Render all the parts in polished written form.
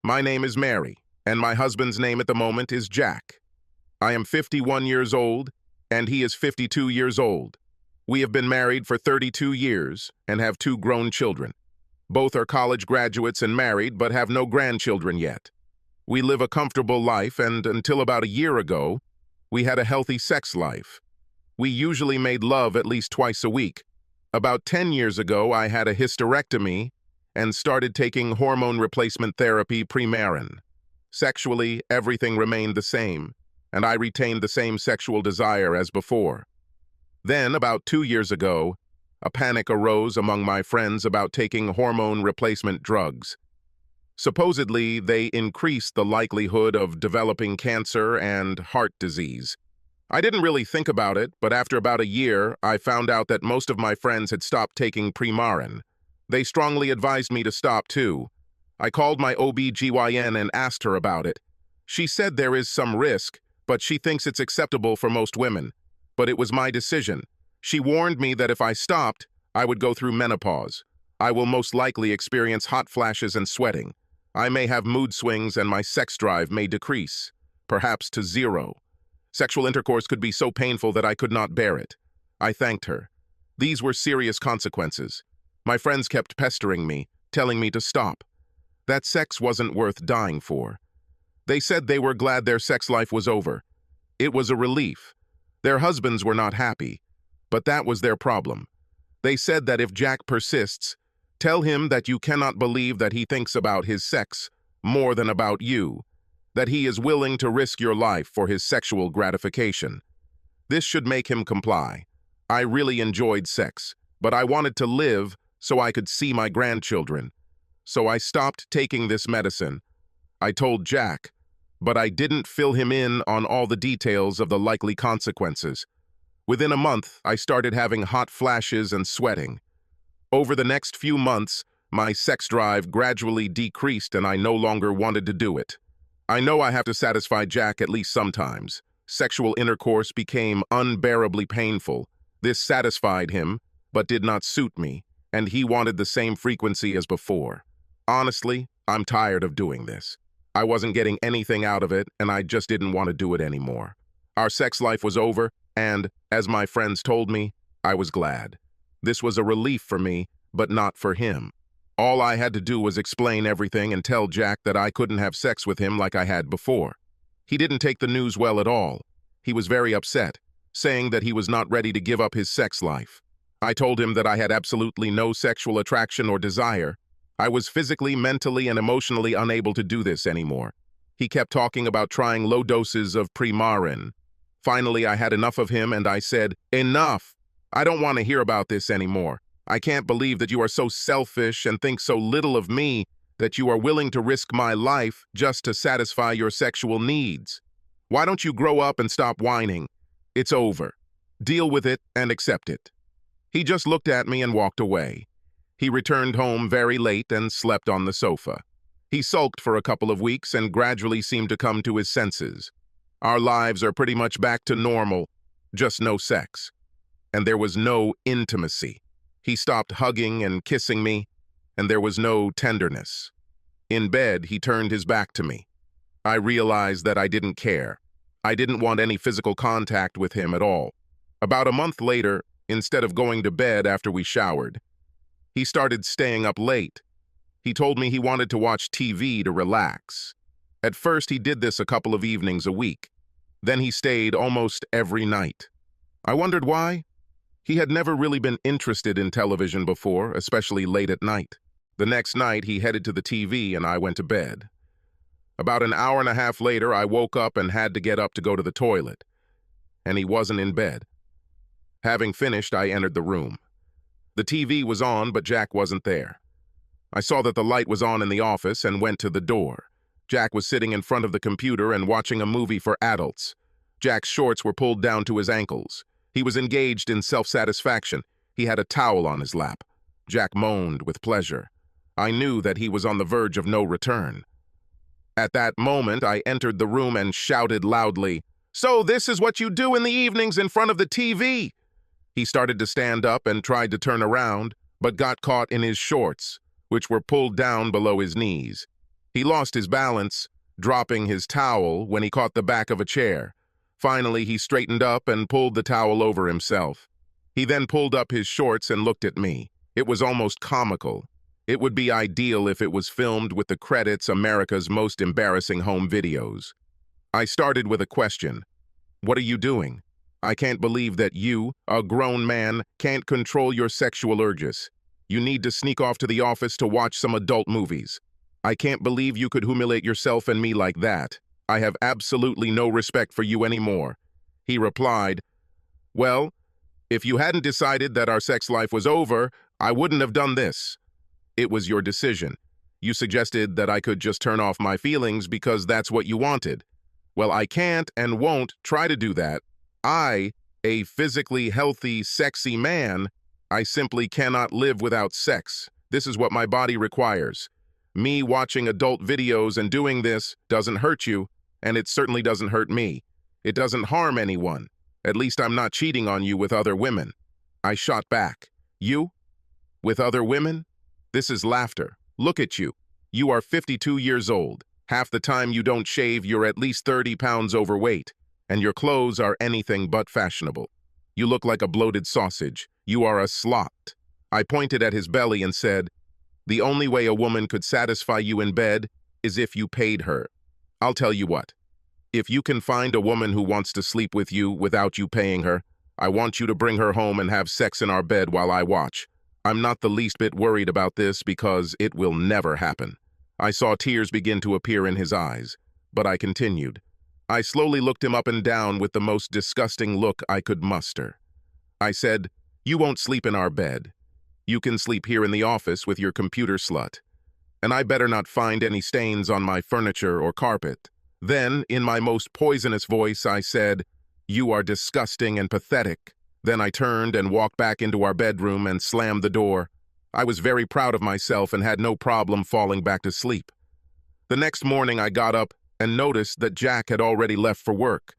My name is Mary, and my husband's name at the moment is Jack. I am 51 years old, and he is 52 years old. We have been married for 32 years and have two grown children. Both are college graduates and married, but have no grandchildren yet. We live a comfortable life, and until about a year ago, we had a healthy sex life. We usually made love at least twice a week. About 10 years ago, I had a hysterectomy and started taking hormone replacement therapy Premarin. Sexually, everything remained the same, and I retained the same sexual desire as before. Then, about 2 years ago, a panic arose among my friends about taking hormone replacement drugs. Supposedly, they increased the likelihood of developing cancer and heart disease. I didn't really think about it, but after about a year, I found out that most of my friends had stopped taking Premarin. They strongly advised me to stop too. I called my OB/GYN and asked her about it. She said there is some risk, but she thinks it's acceptable for most women. But it was my decision. She warned me that if I stopped, I would go through menopause. I will most likely experience hot flashes and sweating. I may have mood swings and my sex drive may decrease, perhaps to zero. Sexual intercourse could be so painful that I could not bear it. I thanked her. These were serious consequences. My friends kept pestering me, telling me to stop. That sex wasn't worth dying for. They said they were glad their sex life was over. It was a relief. Their husbands were not happy, but that was their problem. They said that if Jack persists, tell him that you cannot believe that he thinks about his sex more than about you, that he is willing to risk your life for his sexual gratification. This should make him comply. I really enjoyed sex, but I wanted to live so I could see my grandchildren. So I stopped taking this medicine. I told Jack, but I didn't fill him in on all the details of the likely consequences. Within a month, I started having hot flashes and sweating. Over the next few months, my sex drive gradually decreased and I no longer wanted to do it. I know I have to satisfy Jack at least sometimes. Sexual intercourse became unbearably painful. This satisfied him, but did not suit me, and he wanted the same frequency as before. Honestly, I'm tired of doing this. I wasn't getting anything out of it, and I just didn't want to do it anymore. Our sex life was over, and, as my friends told me, I was glad. This was a relief for me, but not for him. All I had to do was explain everything and tell Jack that I couldn't have sex with him like I had before. He didn't take the news well at all. He was very upset, saying that he was not ready to give up his sex life. I told him that I had absolutely no sexual attraction or desire. I was physically, mentally, and emotionally unable to do this anymore. He kept talking about trying low doses of Premarin. Finally, I had enough of him and I said, "Enough! I don't want to hear about this anymore. I can't believe that you are so selfish and think so little of me that you are willing to risk my life just to satisfy your sexual needs. Why don't you grow up and stop whining? It's over. Deal with it and accept it." He just looked at me and walked away. He returned home very late and slept on the sofa. He sulked for a couple of weeks and gradually seemed to come to his senses. Our lives are pretty much back to normal, just no sex. And there was no intimacy. He stopped hugging and kissing me, and there was no tenderness. In bed, he turned his back to me. I realized that I didn't care. I didn't want any physical contact with him at all. About a month later, instead of going to bed after we showered, he started staying up late. He told me he wanted to watch TV to relax. At first, he did this a couple of evenings a week. Then he stayed almost every night. I wondered why. He had never really been interested in television before, especially late at night. The next night, he headed to the TV and I went to bed. About an hour and a half later, I woke up and had to get up to go to the toilet. And he wasn't in bed. Having finished, I entered the room. The TV was on, but Jack wasn't there. I saw that the light was on in the office and went to the door. Jack was sitting in front of the computer and watching a movie for adults. Jack's shorts were pulled down to his ankles. He was engaged in self-satisfaction. He had a towel on his lap. Jack moaned with pleasure. I knew that he was on the verge of no return. At that moment, I entered the room and shouted loudly, "So this is what you do in the evenings in front of the TV?" He started to stand up and tried to turn around, but got caught in his shorts, which were pulled down below his knees. He lost his balance, dropping his towel when he caught the back of a chair. Finally, he straightened up and pulled the towel over himself. He then pulled up his shorts and looked at me. It was almost comical. It would be ideal if it was filmed with the credits America's Most Embarrassing Home Videos. I started with a question. What are you doing? I can't believe that you, a grown man, can't control your sexual urges. You need to sneak off to the office to watch some adult movies. I can't believe you could humiliate yourself and me like that. I have absolutely no respect for you anymore. He replied, well, if you hadn't decided that our sex life was over, I wouldn't have done this. It was your decision. You suggested that I could just turn off my feelings because that's what you wanted. Well, I can't and won't try to do that. I, a physically healthy, sexy man, I simply cannot live without sex. This is what my body requires. Me watching adult videos and doing this doesn't hurt you, and it certainly doesn't hurt me. It doesn't harm anyone. At least I'm not cheating on you with other women. I shot back. You? With other women? This is laughter. Look at you. You are 52 years old. Half the time you don't shave, you're at least 30 pounds overweight, and your clothes are anything but fashionable. You look like a bloated sausage. You are a slot. I pointed at his belly and said, the only way a woman could satisfy you in bed is if you paid her. I'll tell you what. If you can find a woman who wants to sleep with you without you paying her, I want you to bring her home and have sex in our bed while I watch. I'm not the least bit worried about this because it will never happen. I saw tears begin to appear in his eyes, but I continued. I slowly looked him up and down with the most disgusting look I could muster. I said, you won't sleep in our bed. You can sleep here in the office with your computer slut. And I better not find any stains on my furniture or carpet. Then, in my most poisonous voice, I said, you are disgusting and pathetic. Then I turned and walked back into our bedroom and slammed the door. I was very proud of myself and had no problem falling back to sleep. The next morning I got up and noticed that Jack had already left for work.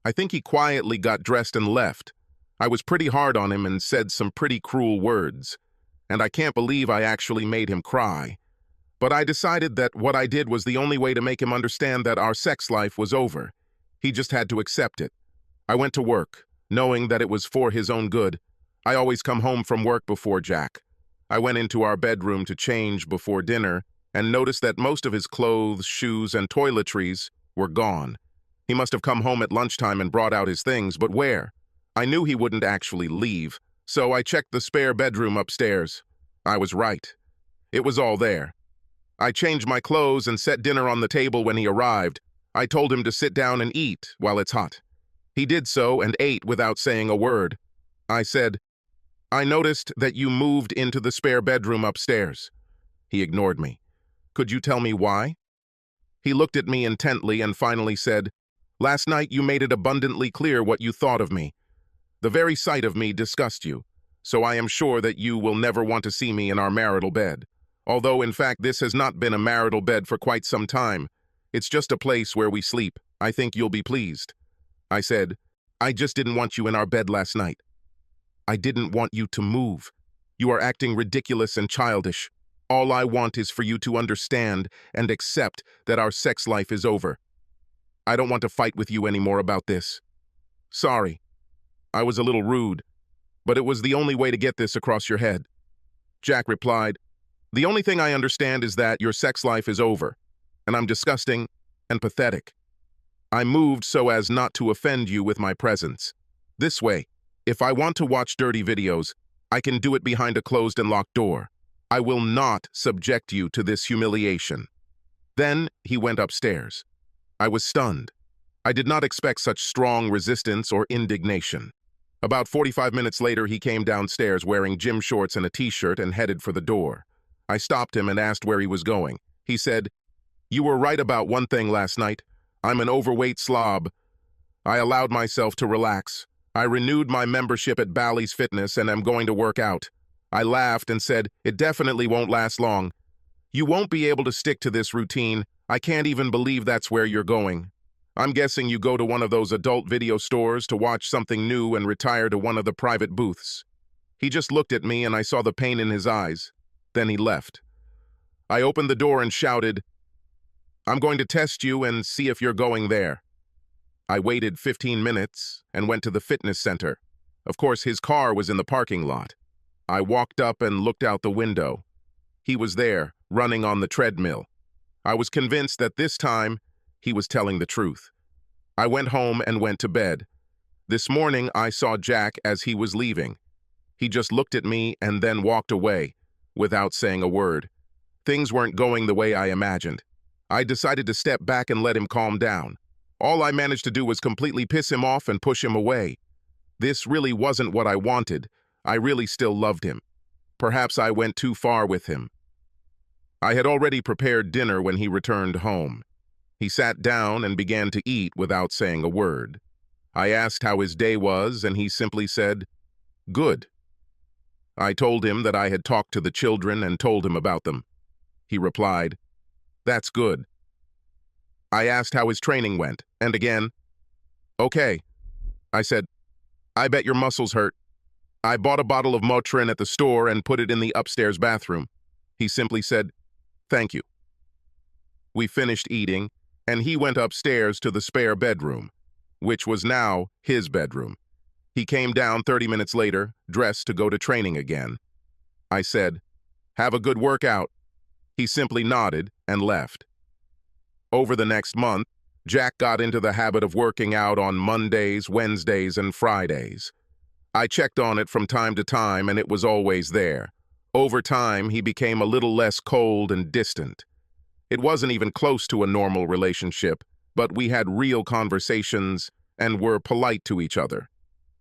I think he quietly got dressed and left. I was pretty hard on him and said some pretty cruel words. And I can't believe I actually made him cry. But I decided that what I did was the only way to make him understand that our sex life was over. He just had to accept it. I went to work, knowing that it was for his own good. I always come home from work before Jack. I went into our bedroom to change before dinner and noticed that most of his clothes, shoes, and toiletries were gone. He must have come home at lunchtime and brought out his things, but where? I knew he wouldn't actually leave, so I checked the spare bedroom upstairs. I was right. It was all there. I changed my clothes and set dinner on the table when he arrived. I told him to sit down and eat while it's hot. He did so and ate without saying a word. I said, I noticed that you moved into the spare bedroom upstairs. He ignored me. Could you tell me why? He looked at me intently and finally said, last night you made it abundantly clear what you thought of me. The very sight of me disgusted you, so I am sure that you will never want to see me in our marital bed. Although, in fact, this has not been a marital bed for quite some time. It's just a place where we sleep. I think you'll be pleased. I said, I just didn't want you in our bed last night. I didn't want you to move. You are acting ridiculous and childish. All I want is for you to understand and accept that our sex life is over. I don't want to fight with you anymore about this. Sorry. I was a little rude, but it was the only way to get this across your head. Jack replied, the only thing I understand is that your sex life is over, and I'm disgusting and pathetic. I moved so as not to offend you with my presence. This way, if I want to watch dirty videos, I can do it behind a closed and locked door. I will not subject you to this humiliation. Then he went upstairs. I was stunned. I did not expect such strong resistance or indignation. About 45 minutes later, he came downstairs wearing gym shorts and a t-shirt and headed for the door. I stopped him and asked where he was going. He said, you were right about one thing last night. I'm an overweight slob. I allowed myself to relax. I renewed my membership at Bally's Fitness and am going to work out. I laughed and said, it definitely won't last long. You won't be able to stick to this routine. I can't even believe that's where you're going. I'm guessing you go to one of those adult video stores to watch something new and retire to one of the private booths. He just looked at me and I saw the pain in his eyes. Then he left. I opened the door and shouted, I'm going to test you and see if you're going there. I waited 15 minutes and went to the fitness center. Of course, his car was in the parking lot. I walked up and looked out the window. He was there, running on the treadmill. I was convinced that this time he was telling the truth. I went home and went to bed. This morning, I saw Jack as he was leaving. He just looked at me and then walked away, without saying a word. Things weren't going the way I imagined. I decided to step back and let him calm down. All I managed to do was completely piss him off and push him away. This really wasn't what I wanted. I really still loved him. Perhaps I went too far with him. I had already prepared dinner when he returned home. He sat down and began to eat without saying a word. I asked how his day was, and he simply said, "Good." I told him that I had talked to the children and told him about them. He replied, "That's good." I asked how his training went, and again, "Okay." I said, "I bet your muscles hurt." I bought a bottle of Motrin at the store and put it in the upstairs bathroom. He simply said, "Thank you." We finished eating, and he went upstairs to the spare bedroom, which was now his bedroom. He came down 30 minutes later, dressed to go to training again. I said, "Have a good workout." He simply nodded and left. Over the next month, Jack got into the habit of working out on Mondays, Wednesdays, and Fridays. I checked on it from time to time, and it was always there. Over time, he became a little less cold and distant. It wasn't even close to a normal relationship, but we had real conversations and were polite to each other.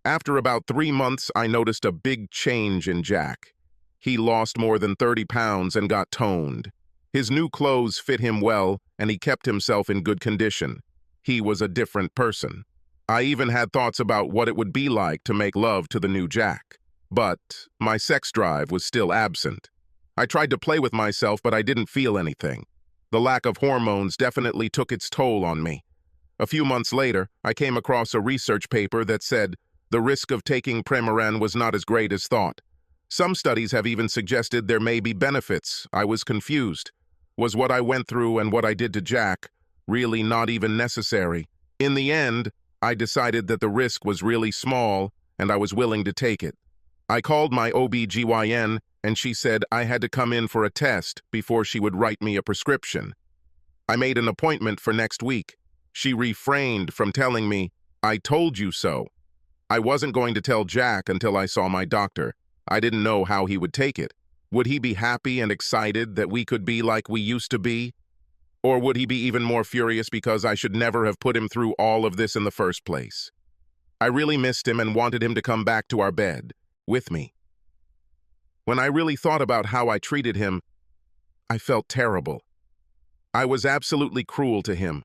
After about 3 months, I noticed a big change in Jack. He lost more than 30 pounds and got toned. His new clothes fit him well, and he kept himself in good condition. He was a different person. I even had thoughts about what it would be like to make love to the new Jack. But my sex drive was still absent. I tried to play with myself, but I didn't feel anything. The lack of hormones definitely took its toll on me. A few months later, I came across a research paper that said the risk of taking Premarin was not as great as thought. Some studies have even suggested there may be benefits. I was confused. Was what I went through and what I did to Jack really not even necessary? In the end, I decided that the risk was really small and I was willing to take it. I called my OB/GYN and she said I had to come in for a test before she would write me a prescription. I made an appointment for next week. She refrained from telling me, "I told you so." I wasn't going to tell Jack until I saw my doctor. I didn't know how he would take it. Would he be happy and excited that we could be like we used to be? Or would he be even more furious because I should never have put him through all of this in the first place? I really missed him and wanted him to come back to our bed, with me. When I really thought about how I treated him, I felt terrible. I was absolutely cruel to him.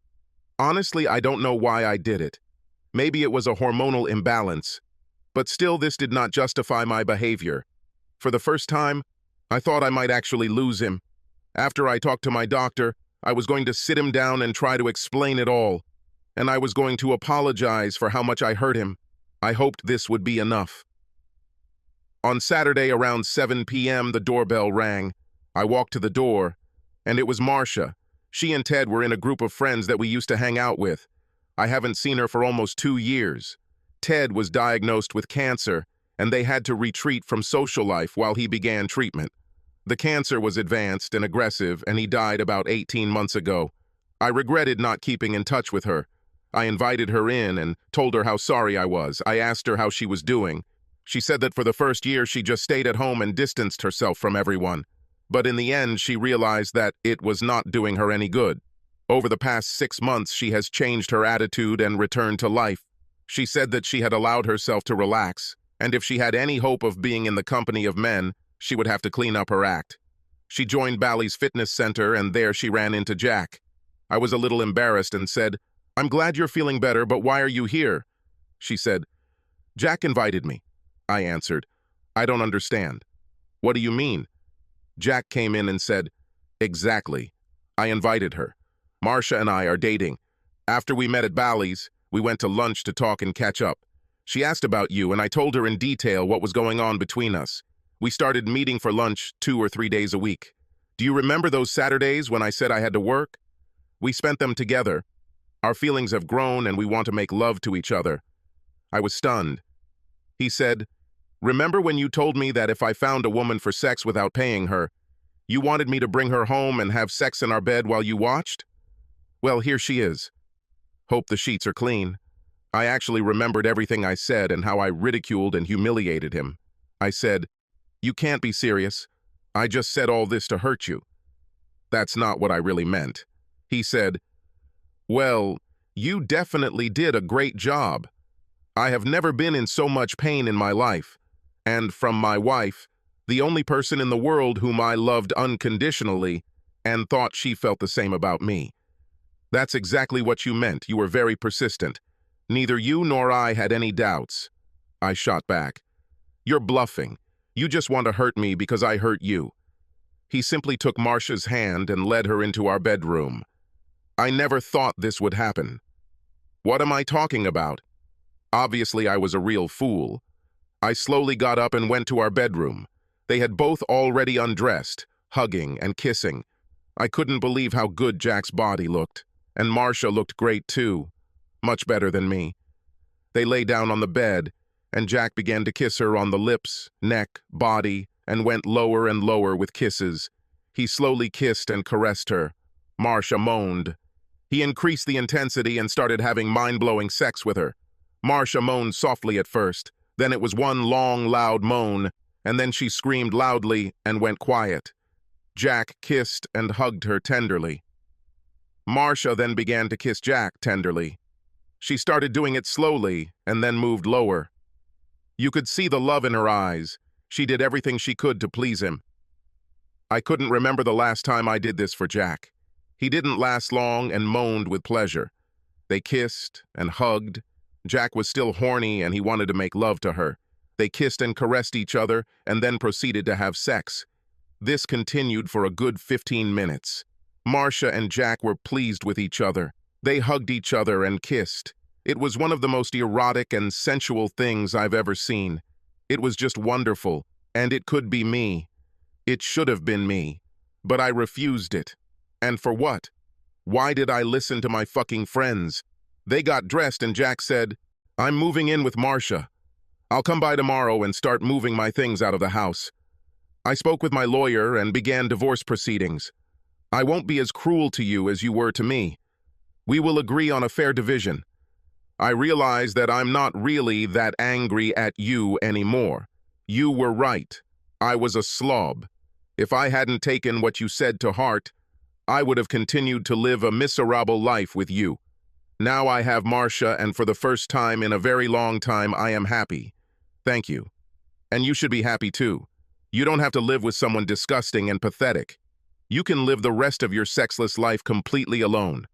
Honestly, I don't know why I did it. Maybe it was a hormonal imbalance, but still this did not justify my behavior. For the first time, I thought I might actually lose him. After I talked to my doctor, I was going to sit him down and try to explain it all, and I was going to apologize for how much I hurt him. I hoped this would be enough. On Saturday around 7 p.m., the doorbell rang. I walked to the door, and it was Marcia. She and Ted were in a group of friends that we used to hang out with. I haven't seen her for almost 2 years. Ted was diagnosed with cancer, and they had to retreat from social life while he began treatment. The cancer was advanced and aggressive, and he died about 18 months ago. I regretted not keeping in touch with her. I invited her in and told her how sorry I was. I asked her how she was doing. She said that for the first year she just stayed at home and distanced herself from everyone. But in the end, she realized that it was not doing her any good. Over the past 6 months, she has changed her attitude and returned to life. She said that she had allowed herself to relax, and if she had any hope of being in the company of men, she would have to clean up her act. She joined Bally's fitness center, and there she ran into Jack. I was a little embarrassed and said, "I'm glad you're feeling better, but why are you here?" She said, "Jack invited me." I answered, "I don't understand." "What do you mean?" Jack came in and said, "Exactly. I invited her. Marcia and I are dating. After we met at Bally's, we went to lunch to talk and catch up. She asked about you, and I told her in detail what was going on between us. We started meeting for lunch 2 or 3 days a week. Do you remember those Saturdays when I said I had to work? We spent them together. Our feelings have grown and we want to make love to each other. I was stunned. He said, "Remember when you told me that if I found a woman for sex without paying her, you wanted me to bring her home and have sex in our bed while you watched? Well, here she is. Hope the sheets are clean." I actually remembered everything I said and how I ridiculed and humiliated him. I said, "You can't be serious. I just said all this to hurt you." "That's not what I really meant." He said, "Well, you definitely did a great job. I have never been in so much pain in my life, and from my wife, the only person in the world whom I loved unconditionally, and thought she felt the same about me." "That's exactly what you meant. You were very persistent. Neither you nor I had any doubts." I shot back, "You're bluffing. You just want to hurt me because I hurt you." He simply took Marcia's hand and led her into our bedroom. I never thought this would happen. What am I talking about? Obviously, I was a real fool. I slowly got up and went to our bedroom. They had both already undressed, hugging and kissing. I couldn't believe how good Jack's body looked, and Marcia looked great too, much better than me. They lay down on the bed, and Jack began to kiss her on the lips, neck, body, and went lower and lower with kisses. He slowly kissed and caressed her. Marcia moaned. He increased the intensity and started having mind-blowing sex with her. Marcia moaned softly at first, then it was one long, loud moan, and then she screamed loudly and went quiet. Jack kissed and hugged her tenderly. Marcia then began to kiss Jack tenderly. She started doing it slowly and then moved lower. You could see the love in her eyes. She did everything she could to please him. I couldn't remember the last time I did this for Jack. He didn't last long and moaned with pleasure. They kissed and hugged. Jack was still horny and he wanted to make love to her. They kissed and caressed each other and then proceeded to have sex. This continued for a good 15 minutes. Marcia and Jack were pleased with each other. They hugged each other and kissed. It was one of the most erotic and sensual things I've ever seen. It was just wonderful, and it could be me. It should have been me, but I refused it. And for what? Why did I listen to my fucking friends? They got dressed and Jack said, "I'm moving in with Marcia. I'll come by tomorrow and start moving my things out of the house." I spoke with my lawyer and began divorce proceedings. I won't be as cruel to you as you were to me. We will agree on a fair division. I realize that I'm not really that angry at you anymore. You were right. I was a slob. If I hadn't taken what you said to heart, I would have continued to live a miserable life with you. Now I have Marcia, and for the first time in a very long time, I am happy. Thank you. And you should be happy too. You don't have to live with someone disgusting and pathetic. You can live the rest of your sexless life completely alone.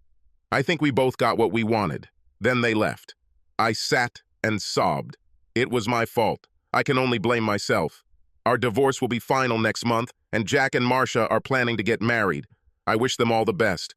I think we both got what we wanted. Then they left. I sat and sobbed. It was my fault. I can only blame myself. Our divorce will be final next month, and Jack and Marcia are planning to get married. I wish them all the best.